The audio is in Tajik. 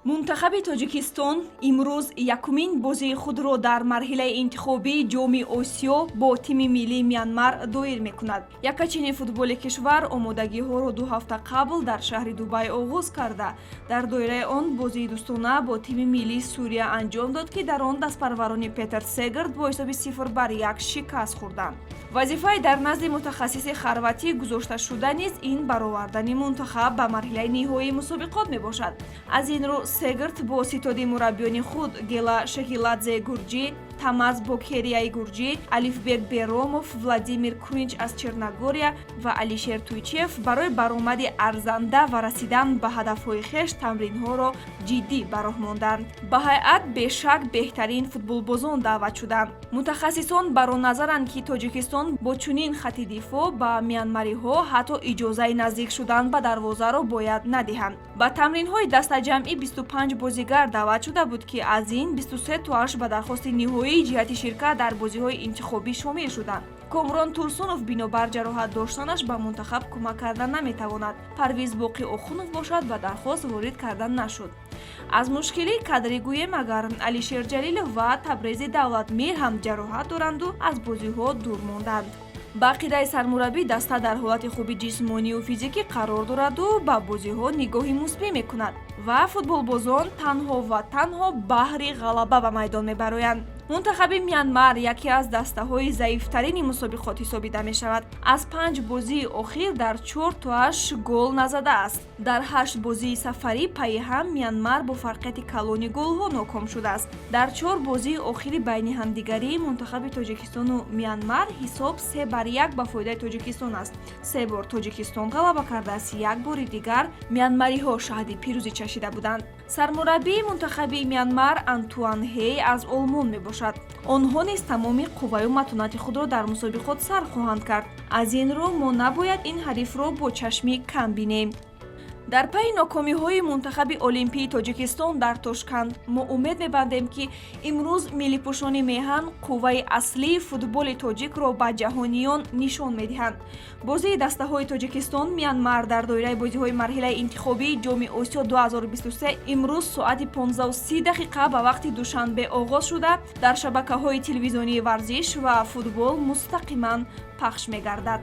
мунтахаби тоҷикистон имрӯз якумин бозии худро дар марҳилаи интихобии ҷоми осиё бо тими миллии Мянмар доир мекунад. Якачини футболи кишвар омодагиҳоро 2 ҳафта қабл дар шаҳри Дубай оғоз карда, дар доираи он бозии дӯстона бо тими миллии Сурия анҷом дод, ки дар он дастпарварони Петер Сегерт бо ҳисоби 0-1 шикаст хӯрданд. вазифаи дар назди мутахассиси хорватӣ гузошта шуда низ ин баровардани мунтахаб ба марҳилаи ниҳоии мусобиқот мебошад. Аз ин рӯ Сегерт бо ситоди мураббиёни худ Гела Шехиладзе Гурҷӣ, Тамаз Бокерияи Гурҷӣ, Алифбек Беромов, Владимир Крунч аз Черногория ва Алишер Туйчиев барои баромади арзанда ва расидан ба ҳадафҳои хеш тамринҳоро ҷиддӣ ба роҳ монданд. Ба ҳайат бешак беҳтарин футболбозон даъват шуданд. Мутахассисон бароназаранд, ки Тоҷикистон бо чунин хати дифоъ ба миянмариҳо ҳатто иҷозаи наздик шудан ба дарвозаро бояд надиҳанд. Ба тамринҳои дастаҷамъи 25 бозигар даъват шуда буд, ки аз ин 23 тоаш ба дархости ниҳоии ҷиҳати ширкат дар бозиҳои интихобӣ шомил шуданд. Комрон Турсунов бинобар ҷароҳат доштанаш ба мунтахаб кӯмак кардан наметавонад. Парвиз Боқӣ Охунов бошад ба дархост ворид карда нашуд. Аз мушкилии кадрӣ гӯем, агар Алишер Ҷалилов ва Табрези Давлатмир ҳам ҷароҳат доранду аз бозиҳо дур монданд. Ба ақидаи сармураббӣ даста дар ҳолати хуби ҷисмонию физикӣ қарор дораду ба бозиҳо нигоҳи мусбӣ мекунад ва футболбозон танҳо ва танҳо баҳри ғалаба ба майдон мебароянд. мунтахаби Мянмар яке аз дастаҳои заифтарини мусобиқот ҳисобида мешавад. Аз 5 бозии охир дар 4 тоаш гол назадааст. Дар 8 бозии сафарӣ пайи ҳам Мянмар бо фарқияти калони голҳо ноком шудааст. Дар 4 бозии охири байни ҳамдигарӣ мунтахаби Тоҷикистону Мянмар ҳисоб 3-1 ба фоидаи Тоҷикистон аст. 3 бор Тоҷикистон ғалаба кардааст, як бори дигар мянмариҳо шаҳди пирӯзӣ чашида буданд. Сармураббии мунтахаби Мянмар Антуан Ҳей аз Олмон мебошад. онҳо низ тамоми қувваю матонати худро дар мусобиқот сар хоҳанд кард. Аз ин рӯ мо набояд ин ҳарифро бо чашми кам бинем. дар пайи нокомиҳои мунтахаби олимпии Тоҷикистон дар Тошканд мо умед мебандем, ки имрӯз миллипӯшони меҳан қувваи аслии футболи тоҷикро ба ҷаҳониён нишон медиҳанд. бозии дастаҳои Тоҷикистон Мянмар дар доираи бозиҳои марҳилаи интихобии ҷоми Осиё 2023 имрӯз соати 15:30 ба вақти душанбе оғоз шуда, дар шабакаҳои телевизионии варзиш ва футбол мустақиман пахш мегардад.